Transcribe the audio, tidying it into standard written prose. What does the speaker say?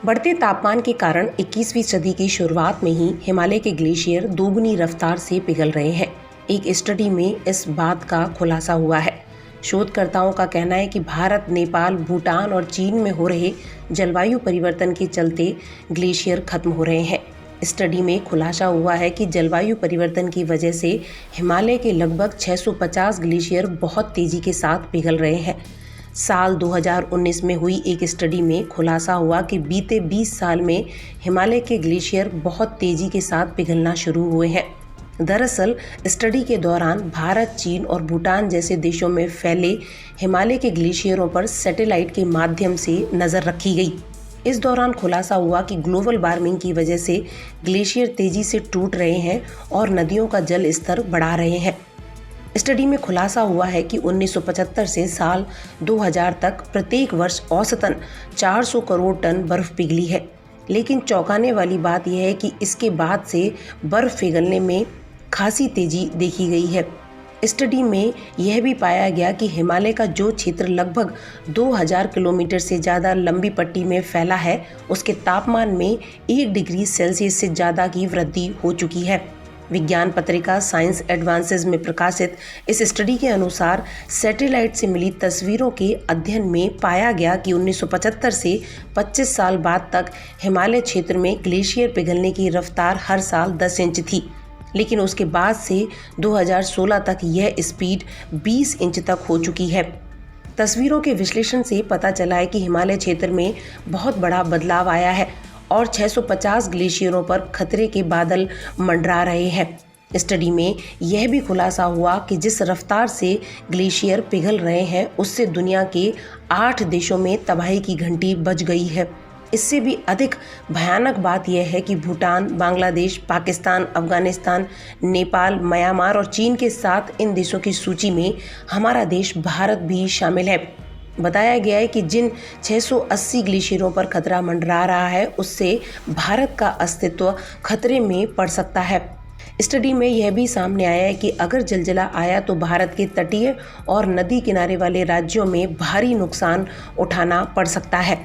बढ़ते तापमान के कारण 21वीं सदी की शुरुआत में ही हिमालय के ग्लेशियर दोगुनी रफ्तार से पिघल रहे हैं। एक स्टडी में इस बात का खुलासा हुआ है। शोधकर्ताओं का कहना है कि भारत, नेपाल, भूटान और चीन में हो रहे जलवायु परिवर्तन के चलते ग्लेशियर खत्म हो रहे हैं। स्टडी में खुलासा हुआ है कि जलवायु परिवर्तन की वजह से हिमालय के लगभग 650 ग्लेशियर बहुत तेजी के साथ पिघल रहे हैं। साल 2019 में हुई एक स्टडी में खुलासा हुआ कि बीते 20 साल में हिमालय के ग्लेशियर बहुत तेजी के साथ पिघलना शुरू हुए हैं। दरअसल स्टडी के दौरान भारत, चीन और भूटान जैसे देशों में फैले हिमालय के ग्लेशियरों पर सैटेलाइट के माध्यम से नज़र रखी गई। इस दौरान खुलासा हुआ कि ग्लोबल वार्मिंग की वजह से ग्लेशियर तेजी से टूट रहे हैं और नदियों का जल स्तर बढ़ा रहे हैं। स्टडी में खुलासा हुआ है कि 1975 से साल 2000 तक प्रत्येक वर्ष औसतन 400 करोड़ टन बर्फ पिघली है। लेकिन चौंकाने वाली बात यह है कि इसके बाद से बर्फ पिघलने में खासी तेजी देखी गई है। स्टडी में यह भी पाया गया कि हिमालय का जो क्षेत्र लगभग 2000 किलोमीटर से ज़्यादा लंबी पट्टी में फैला है, उसके तापमान में 1 डिग्री सेल्सियस से ज़्यादा की वृद्धि हो चुकी है। विज्ञान पत्रिका साइंस एडवांसेस में प्रकाशित इस स्टडी के अनुसार सैटेलाइट से मिली तस्वीरों के अध्ययन में पाया गया कि 1975 से 25 साल बाद तक हिमालय क्षेत्र में ग्लेशियर पिघलने की रफ्तार हर साल 10 इंच थी, लेकिन उसके बाद से 2016 तक यह स्पीड 20 इंच तक हो चुकी है। तस्वीरों के विश्लेषण से पता चला है कि हिमालय क्षेत्र में बहुत बड़ा बदलाव आया है और 650 ग्लेशियरों पर खतरे के बादल मंडरा रहे हैं। स्टडी में यह भी खुलासा हुआ कि जिस रफ्तार से ग्लेशियर पिघल रहे हैं, उससे दुनिया के 8 देशों में तबाही की घंटी बज गई है। इससे भी अधिक भयानक बात यह है कि भूटान, बांग्लादेश, पाकिस्तान, अफगानिस्तान, नेपाल, म्यांमार और चीन के साथ इन देशों की सूची में हमारा देश भारत भी शामिल है। बताया गया है कि जिन 680 ग्लेशियरों पर खतरा मंडरा रहा है, उससे भारत का अस्तित्व खतरे में पड़ सकता है। स्टडी में यह भी सामने आया है कि अगर जलजला आया तो भारत के तटीय और नदी किनारे वाले राज्यों में भारी नुकसान उठाना पड़ सकता है।